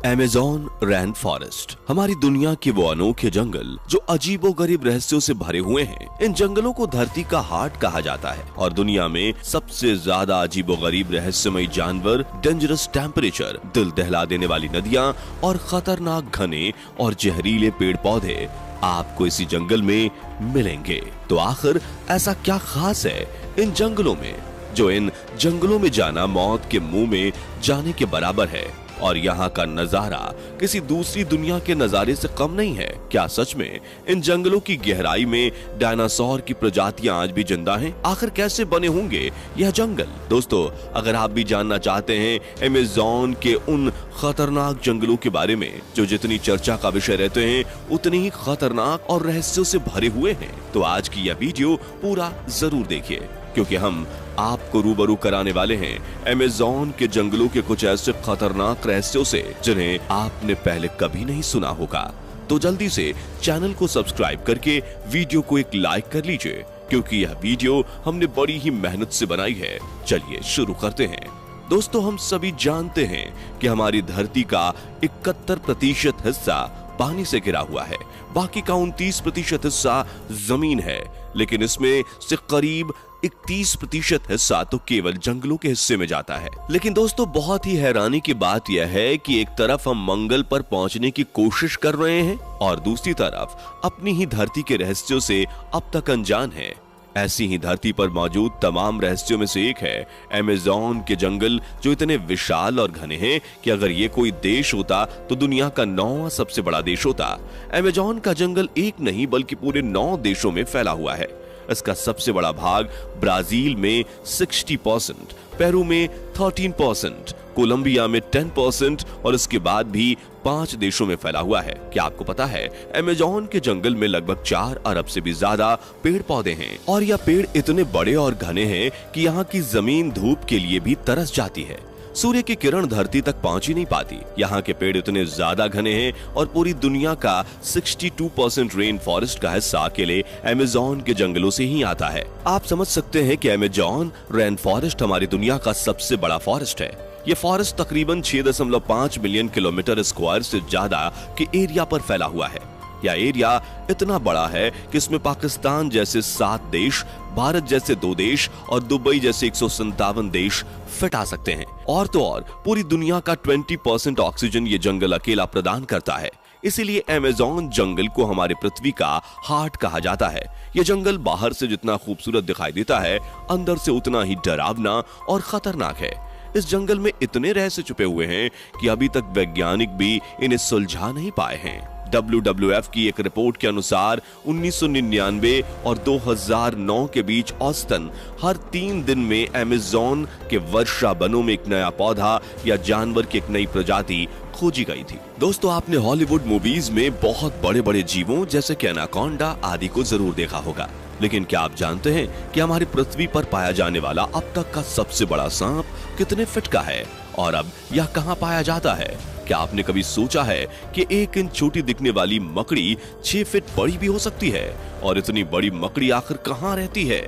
Amazon rain forest हमारी दुनिया के वो अनोखे जंगल जो अजीबोगरीब रहस्यों से भरे हुए हैं। इन जंगलों को धरती का हार्ट कहा जाता है और दुनिया में सबसे ज्यादा अजीबोगरीब रहस्यमयी जानवर, डेंजरस टेम्परेचर, दिल दहला देने वाली नदियाँ और खतरनाक घने और जहरीले पेड़ पौधे आपको इसी जंगल में मिलेंगे। तो आखिर ऐसा क्या खास है इन जंगलों में, जो इन जंगलों में जाना मौत के मुंह में जाने के बराबर है और यहाँ का नजारा किसी दूसरी दुनिया के नजारे से कम नहीं है? क्या सच में इन जंगलों की गहराई में डायनासोर की प्रजातियां आज भी जिंदा हैं? आखिर कैसे बने होंगे यह जंगल? दोस्तों, अगर आप भी जानना चाहते हैं अमेज़न के उन खतरनाक जंगलों के बारे में जो जितनी चर्चा का विषय रहते हैं उतनी ही खतरनाक और रहस्यों से भरे हुए हैं, तो आज की यह वीडियो पूरा जरूर देखिए, क्योंकि हम आपको रूबरू कराने वाले हैं अमेज़न के जंगलों के कुछ ऐसे खतरनाक रहस्यों से जिन्हें आपने पहले कभी नहीं सुना होगा। तो जल्दी से चैनल को सब्सक्राइब करके वीडियो को एक लाइक कर लीजिए, क्योंकि यह वीडियो हमने बड़ी ही मेहनत से बनाई है। चलिए शुरू करते हैं। दोस्तों, हम सभी जानते हैं कि हमारी धरती का 71% हिस्सा पानी से घिरा हुआ है, बाकी का 29% हिस्सा जमीन है, लेकिन इसमें से करीब 31% हिस्सा तो केवल जंगलों के हिस्से में जाता है। लेकिन दोस्तों, बहुत ही हैरानी की बात यह है कि एक तरफ हम मंगल पर पहुंचने की कोशिश कर रहे हैं और दूसरी तरफ अपनी ही धरती के रहस्यों से अब तक अनजान हैं। ऐसी ही धरती पर मौजूद तमाम रहस्यों में से एक है अमेज़न के जंगल, जो इतने विशाल और घने हैं कि अगर ये कोई देश होता तो दुनिया का 9वां सबसे बड़ा देश होता। अमेज़न का जंगल एक नहीं बल्कि पूरे 9 देशों में फैला हुआ है। इसका सबसे बड़ा भाग ब्राजील में 60%, पेरू में 13%, कोलंबिया में 10% और इसके बाद भी 5 देशों में फैला हुआ है। क्या आपको पता है अमेज़न के जंगल में लगभग 4 अरब से भी ज्यादा पेड़ पौधे हैं और यह पेड़ इतने बड़े और घने हैं कि यहाँ की जमीन धूप के लिए भी तरस जाती है। सूर्य की किरण धरती तक पहुंच ही नहीं पाती। यहाँ के पेड़ इतने ज्यादा घने हैं और पूरी दुनिया का 62% रेन फॉरेस्ट का हिस्सा अकेले अमेज़न के जंगलों से ही आता है। आप समझ सकते हैं कि अमेज़न रेन फॉरेस्ट हमारी दुनिया का सबसे बड़ा फॉरेस्ट है। ये फॉरेस्ट तकरीबन 6.5 मिलियन किलोमीटर स्क्वायर से ज्यादा के एरिया पर फैला हुआ है। यह एरिया इतना बड़ा है कि इसमें पाकिस्तान जैसे 7 देश, भारत जैसे 2 देश और दुबई जैसे 157 देश फिट आ सकते हैं। और तो और पूरी दुनिया का 20% ऑक्सीजन ये जंगल अकेला प्रदान करता है। इसीलिए अमेज़न जंगल को हमारे पृथ्वी का हार्ट कहा जाता है। ये जंगल बाहर से जितना खूबसूरत दिखाई देता है, अंदर से उतना ही डरावना और खतरनाक है। इस जंगल में इतने रहस्य छुपे हुए हैं कि अभी तक वैज्ञानिक भी इन्हें सुलझा नहीं पाए हैं। WWF की एक रिपोर्ट के अनुसार 1999 और 2009 के बीच औसतन हर 3 दिन में अमेज़न के वर्षा वनों में एक नया पौधा या जानवर की एक नई प्रजाति खोजी गई थी। दोस्तों, आपने हॉलीवुड मूवीज में बहुत बड़े बड़े जीवों जैसे कि एनाकोंडा आदि को जरूर देखा होगा, लेकिन क्या आप जानते हैं कि हमारी पृथ्वी पर पाया जाने वाला अब तक का सबसे बड़ा सांप कितने फीट का है और अब यह कहां पाया जाता है? क्या आपने कभी सोचा है कि 1 इंच छोटी दिखने वाली मकड़ी 6 फीट बड़ी भी हो सकती है? और इतनी बड़ी मकड़ी आखिर कहां रहती है?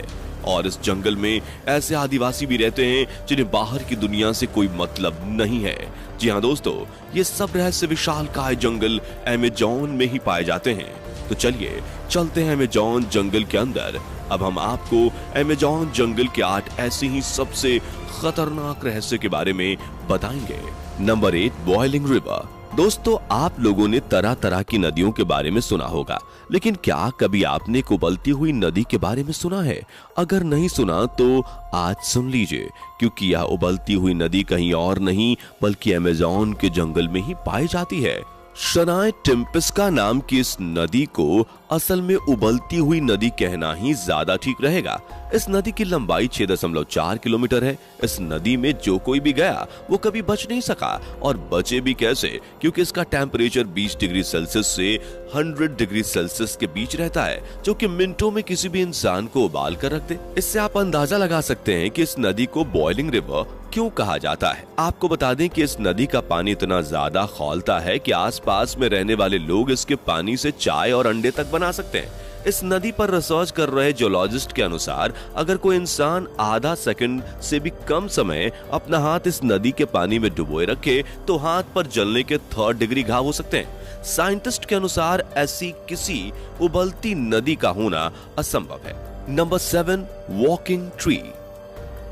और इस जंगल में ऐसे आदिवासी भी रहते हैं जिन्हें बाहर की दुनिया से कोई मतलब नहीं है। जी हाँ दोस्तों, ये सब रहस्य विशालकाय जंगल अमेज़न में ही पाए जाते हैं। तो चलिए चलते हैं अमेज़न जंगल के अंदर। अब हम आपको अमेज़न जंगल के 8 ऐसे ही सबसे खतरनाक रहस्य के बारे में बताएंगे। Number 8, boiling river. दोस्तों, आप लोगों ने तरह तरह की नदियों के बारे में सुना होगा, लेकिन क्या कभी आपने एक उबलती हुई नदी के बारे में सुना है? अगर नहीं सुना तो आज सुन लीजिए, क्योंकि यह उबलती हुई नदी कहीं और नहीं बल्कि अमेज़न के जंगल में ही पाई जाती है। शनाय टिम्पिस्का नाम की इस नदी को असल में उबलती हुई नदी कहना ही ज्यादा ठीक रहेगा। इस नदी की लंबाई 6.4 किलोमीटर है। इस नदी में जो कोई भी गया वो कभी बच नहीं सका, और बचे भी कैसे, क्योंकि इसका टेम्परेचर 20 डिग्री सेल्सियस से 100 डिग्री सेल्सियस के बीच रहता है, जो कि मिनटों में किसी भी इंसान को उबाल कर रख दे। इससे आप अंदाजा लगा सकते हैं कि इस नदी को बॉइलिंग रिवर क्यों कहा जाता है। आपको बता दें कि इस नदी का पानी इतना ज्यादा खौलता है कि आसपास में रहने वाले लोग इसके पानी से चाय और अंडे तक बना सकते हैं। इस नदी पर रिसर्च कर रहे जियोलॉजिस्ट के अनुसार अगर कोई इंसान आधा सेकंड से भी कम समय अपना हाथ इस नदी के पानी में डुबोए रखे तो हाथ पर जलने के 3rd डिग्री घाव हो सकते हैं। साइंटिस्ट के अनुसार ऐसी किसी उबलती नदी का होना असंभव है। Number 7, walking tree.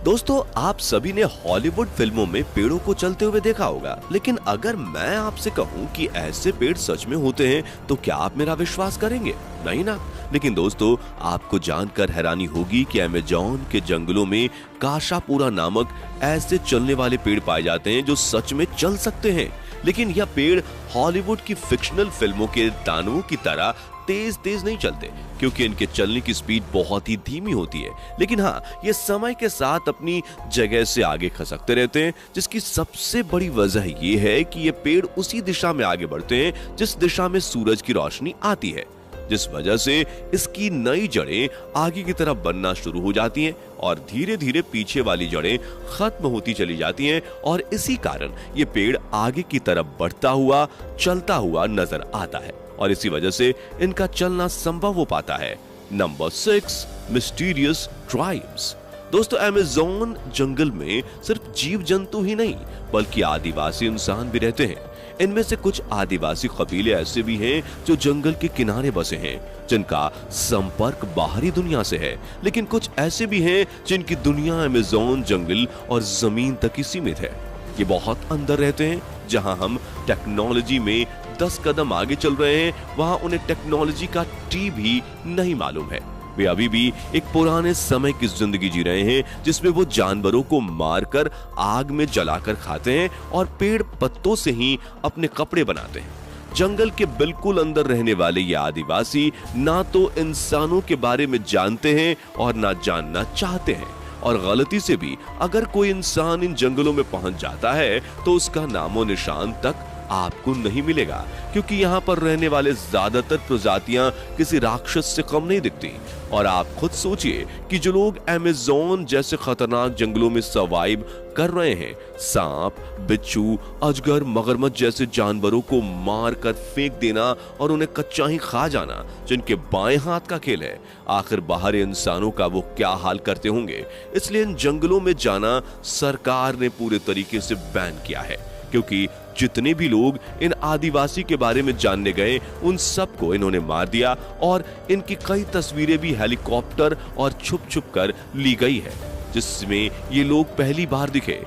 दोस्तों, आप सभी ने हॉलीवुड फिल्मों में पेड़ों को चलते हुए देखा होगा, लेकिन अगर मैं आपसे कहूं कि ऐसे पेड़ सच में होते हैं तो क्या आप मेरा विश्वास करेंगे? नहीं ना। लेकिन दोस्तों, आपको जानकर हैरानी होगी कि अमेज़न के जंगलों में काशापुरा नामक ऐसे चलने वाले पेड़ पाए जाते हैं जो सच में चल सकते हैं। लेकिन यह पेड़ हॉलीवुड की फिक्शनल फिल्मों के दानवों की तरह तेज नहीं चलते, क्योंकि इनके चलने की स्पीड बहुत ही धीमी होती है। लेकिन हाँ, ये समय के साथ अपनी जगह से आगे खसकते रहते हैं, जिसकी सबसे बड़ी वजह ये है कि ये पेड़ उसी दिशा में आगे बढ़ते हैं जिस दिशा में सूरज की रोशनी आती है, जिस वजह से इसकी नई जड़ें आगे की तरफ बनना शुरू हो जाती हैं और धीरे धीरे पीछे वाली जड़ें खत्म होती चली जाती हैं और इसी कारण ये पेड़ आगे की तरफ बढ़ता हुआ चलता हुआ नजर आता है और इसी वजह से इनका चलना संभव हो पाता है। Number 6, mysterious tribes. दोस्तों, अमेज़न जंगल में सिर्फ जीव जंतु ही नहीं बल्कि आदिवासी इंसान भी रहते हैं। इनमें से कुछ आदिवासी कबीले ऐसे भी हैं जो जंगल के किनारे बसे हैं, जिनका संपर्क बाहरी दुनिया से है, लेकिन कुछ ऐसे भी हैं जिनकी दुनिया अमेज़न जंगल और जमीन तक ही सीमित है। ये बहुत अंदर रहते हैं। जहां हम टेक्नोलॉजी में 10 कदम आगे चल रहे हैं, वहां उन्हें टेक्नोलॉजी का टी भी नहीं मालूम है। वे अभी भी एक पुराने समय की जिंदगी जी रहे हैं जिसमें वो जानवरों को मारकर आग में जलाकर खाते हैं और पेड़ पत्तों से ही अपने कपड़े बनाते हैं। जंगल के बिल्कुल अंदर रहने वाले ये आदिवासी ना तो इंसानों के बारे में जानते हैं और ना जानना चाहते हैं, और गलती से भी अगर कोई इंसान इन जंगलों में पहुंच जाता है तो उसका नामो निशान तक आपको नहीं मिलेगा, क्योंकि यहाँ पर रहने वाले ज्यादातर प्रजातियां किसी राक्षस से कम नहीं दिखती। और आप खुद सोचिए कि जो लोग अमेज़न जैसे खतरनाक जंगलों में सर्वाइव कर रहे हैं, सांप, बिच्छू, अजगर, मगरमच्छ जैसे जानवरों को मार कर फेंक देना और उन्हें कच्चा ही खा जाना जिनके बाएं हाथ का खेल है, आखिर बाहरी इंसानों का वो क्या हाल करते होंगे। इसलिए इन जंगलों में जाना सरकार ने पूरे तरीके से बैन किया है, क्योंकि जितने भी लोग इन आदिवासी के बारे में जानने गए उन सबको इन्होंने मार दिया और इनकी कई तस्वीरें भी हेलीकॉप्टर और छुप कर ली गई है, जिसमें ये लोग पहली बार दिखे।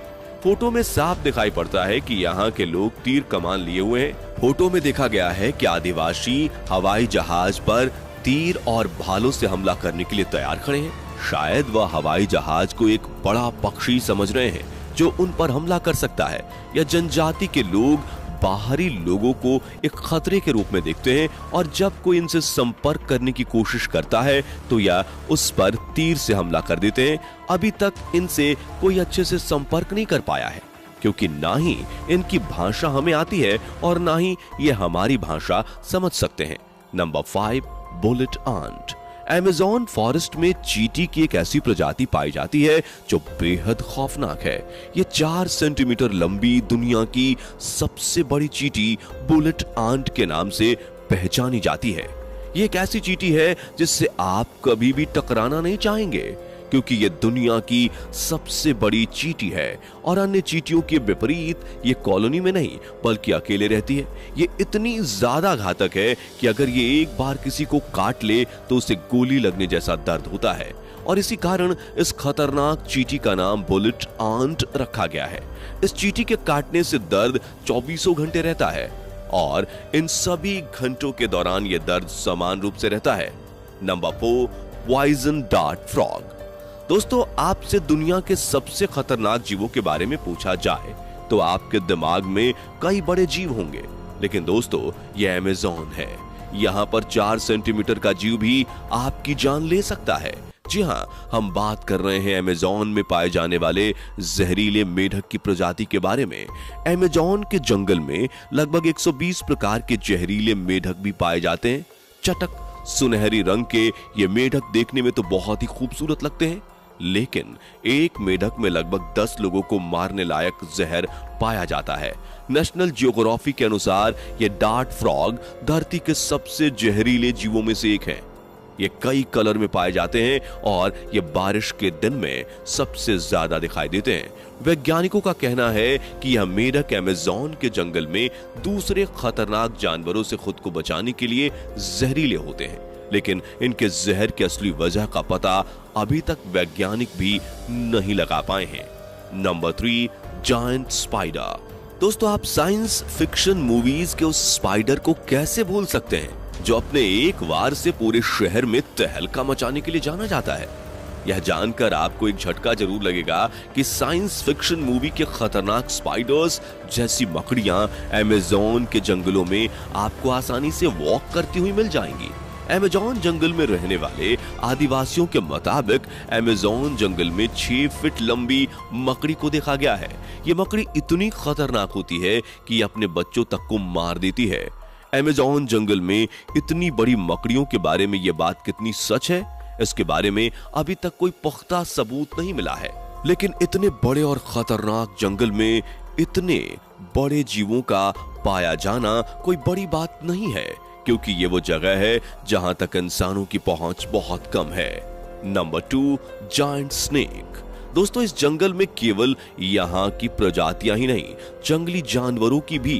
फोटो में साफ दिखाई पड़ता है कि यहाँ के लोग तीर कमान लिए हुए हैं। फोटो में देखा गया है कि आदिवासी हवाई जहाज पर तीर और भालों से हमला करने के लिए तैयार खड़े हैं। शायद वह हवाई जहाज को एक बड़ा पक्षी समझ रहे हैं जो उन पर हमला कर सकता है, या जनजाति के लोग बाहरी लोगों को एक खतरे के रूप में देखते हैं और जब कोई इनसे संपर्क करने की कोशिश करता है तो या उस पर तीर से हमला कर देते हैं। अभी तक इनसे कोई अच्छे से संपर्क नहीं कर पाया है, क्योंकि ना ही इनकी भाषा हमें आती है और ना ही ये हमारी भाषा समझ सकते हैं। Number 5, bullet ant. Amazon forest में चींटी की एक ऐसी प्रजाति पाई जाती है जो बेहद खौफनाक है। ये 4 सेंटीमीटर लंबी दुनिया की सबसे बड़ी चींटी बुलेट आंट के नाम से पहचानी जाती है। ये एक ऐसी चींटी है जिससे आप कभी भी टकराना नहीं चाहेंगे, क्योंकि ये दुनिया की सबसे बड़ी चींटी है और अन्य चींटियों के विपरीत ये कॉलोनी में नहीं बल्कि अकेले रहती है। ये इतनी ज्यादा घातक है कि अगर ये एक बार किसी को काट ले तो उसे गोली लगने जैसा दर्द होता है, और इसी कारण इस खतरनाक चींटी का नाम बुलेट आंट रखा गया है। इस चींटी के काटने से दर्द 24 घंटे रहता है और इन सभी घंटों के दौरान यह दर्द समान रूप से रहता है। Number 4, poison dart frog. दोस्तों, आपसे दुनिया के सबसे खतरनाक जीवों के बारे में पूछा जाए तो आपके दिमाग में कई बड़े जीव होंगे, लेकिन दोस्तों यह अमेज़न है। यहाँ पर 4 सेंटीमीटर का जीव भी आपकी जान ले सकता है। जी हाँ, हम बात कर रहे हैं अमेज़न में पाए जाने वाले जहरीले मेढक की प्रजाति के बारे में। अमेज़न के जंगल में लगभग 120 प्रकार के जहरीले मेढक भी पाए जाते हैं। चटक सुनहरी रंग के ये मेढक देखने में तो बहुत ही खूबसूरत लगते हैं, लेकिन एक मेढक में लगभग 10 लोगों को मारने लायक जहर पाया जाता है। नेशनल जियोग्राफी के अनुसार ये डार्ट फ्रॉग धरती के सबसे जहरीले जीवों में से एक है। ये कई कलर में पाए जाते हैं और ये बारिश के दिन में सबसे ज्यादा दिखाई देते हैं। वैज्ञानिकों का कहना है कि यह मेढक अमेज़न के जंगल में दूसरे खतरनाक जानवरों से खुद को बचाने के लिए जहरीले होते हैं, लेकिन इनके जहर की असली वजह का पता अभी तक वैज्ञानिक भी नहीं लगा पाए हैं। Number 3, giant spider. दोस्तों, आप साइंस फिक्शन मूवीज के उस स्पाइडर को कैसे भूल सकते हैं जो अपने एक वार से पूरे शहर में तहलका मचाने के लिए जाना जाता है। यह जानकर आपको एक झटका जरूर लगेगा कि साइंस फिक्शन मूवी के खतरनाक स्पाइडर्स जैसी मकड़ियां अमेज़न के जंगलों में आपको आसानी से वॉक करती हुई मिल जाएंगी। अमेज़न जंगल में रहने वाले आदिवासियों के मुताबिक अमेज़न जंगल में 6 फीट लंबी मकड़ी को देखा गया है। ये मकड़ी इतनी खतरनाक होती है कि अपने बच्चों तक को मार देती है। अमेज़न जंगल में इतनी बड़ी मकड़ियों के बारे में यह बात कितनी सच है, इसके बारे में अभी तक कोई पुख्ता सबूत नहीं मिला है। लेकिन इतने बड़े और खतरनाक जंगल में इतने बड़े जीवों का पाया जाना कोई बड़ी बात नहीं है, क्योंकि ये वो जगह है जहां तक इंसानों की पहुंच बहुत कम है। Number 2, giant snake. दोस्तों, इस जंगल में केवल यहाँ की प्रजातियां ही नहीं, जंगली जानवरों की भी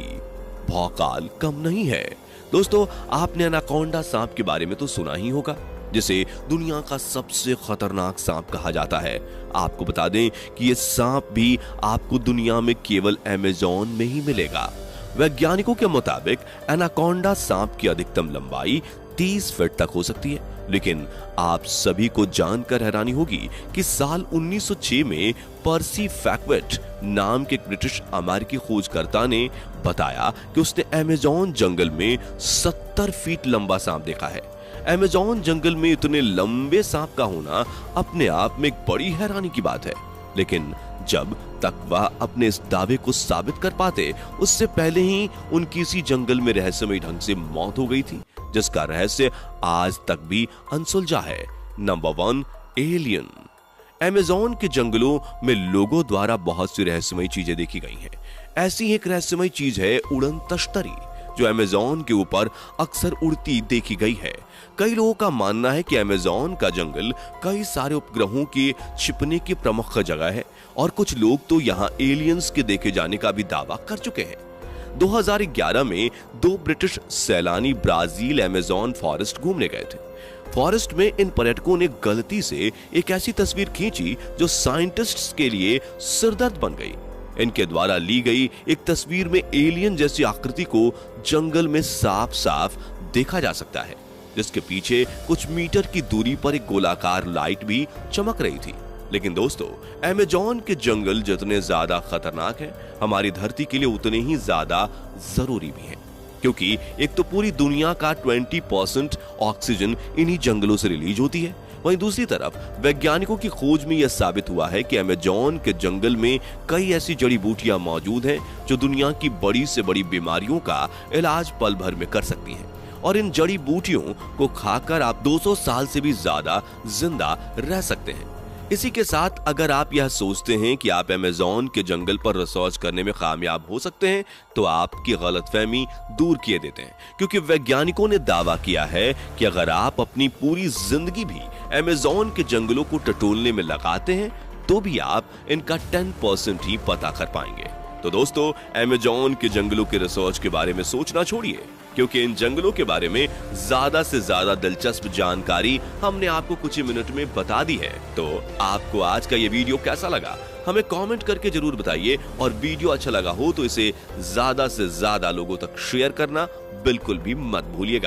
भौकाल कम नहीं है। दोस्तों, आपने एनाकोंडा सांप के बारे में तो सुना ही होगा, जिसे दुनिया का सबसे खतरनाक सांप कहा जाता है। आपको बता दें कि ये सांप भी आपको दुनिया में केवल अमेज़न में ही मिलेगा। वैज्ञानिकों के मुताबिक एनाकोंडा सांप की अधिकतम लंबाई 30 फीट तक हो सकती है, लेकिन आप सभी को जानकर हैरानी होगी कि साल 1906 में पर्सी फैक्वेट नाम के ब्रिटिश अमेरिकी खोजकर्ता ने बताया कि उसने अमेज़न जंगल में 70 फीट लंबा सांप देखा है। अमेज़न जंगल में इतने लंबे सांप का होना अपने आप में एक बड़ी हैरानी की बात है, लेकिन जब तक वह अपने इस दावे को साबित कर पाते, उससे पहले ही उनकी इसी जंगल में रहस्यमयी ढंग से मौत हो गई थी, जिसका रहस्य आज तक भी अनसुलझा है। Number 1, alien. अमेज़न के जंगलों में लोगों द्वारा बहुत सी रहस्यमयी चीजें देखी गई हैं। ऐसी एक रहस्यमयी चीज है उड़न तश्तरी, जो अमेज़न के ऊपर अक्सर उड़ती देखी गई है। कई लोगों का मानना है कि अमेज़न का जंगल कई सारे उपग्रहों के छिपने की प्रमुख जगह है, और कुछ लोग तो यहाँ एलियंस के देखे जाने का भी दावा कर चुके हैं। 2011 में 2 ब्रिटिश सैलानी ब्राजील अमेज़न फॉरेस्ट घूमने गए थे। फॉरेस्ट में इन पर्यटकों ने गलती से एक ऐसी तस्वीर खींची जो साइंटिस्ट्स के लिए सिरदर्द बन गई। इनके द्वारा ली गई एक तस्वीर में एलियन जैसी आकृति को जंगल में साफ साफ देखा जा सकता है, जिसके पीछे कुछ मीटर की दूरी पर एक गोलाकार लाइट भी चमक रही थी। लेकिन दोस्तों, अमेज़न के जंगल जितने ज्यादा खतरनाक हैं, हमारी धरती के लिए उतने ही ज्यादा जरूरी भी हैं, क्योंकि एक तो पूरी दुनिया का 20% ऑक्सीजन इन्हीं जंगलों से रिलीज होती है, वहीं दूसरी तरफ वैज्ञानिकों की खोज में यह साबित हुआ है कि अमेज़न के जंगल में कई ऐसी जड़ी बूटियां मौजूद हैं जो दुनिया की बड़ी से बड़ी बीमारियों का इलाज पल भर में कर सकती हैं, और इन जड़ी बूटियों को खाकर आप 200 साल से भी ज्यादा जिंदा रह सकते हैं। इसी के साथ अगर आप यह सोचते हैं कि आप अमेज़न के जंगल पर रिसर्च करने में कामयाब हो सकते हैं, तो आपकी गलतफहमी दूर किए देते हैं, क्योंकि वैज्ञानिकों ने दावा किया है कि अगर आप अपनी पूरी जिंदगी भी अमेज़न के जंगलों को टटोलने में लगाते हैं, तो भी आप इनका 10% ही पता कर पाएंगे। तो दोस्तों, अमेज़न के जंगलों के रिसर्च के बारे में सोचना छोड़िए, क्योंकि इन जंगलों के बारे में ज्यादा से ज्यादा दिलचस्प जानकारी हमने आपको कुछ ही मिनट में बता दी है। तो आपको आज का ये वीडियो कैसा लगा, हमें कमेंट करके जरूर बताइए, और वीडियो अच्छा लगा हो तो इसे ज्यादा से ज्यादा लोगों तक शेयर करना बिल्कुल भी मत भूलिएगा।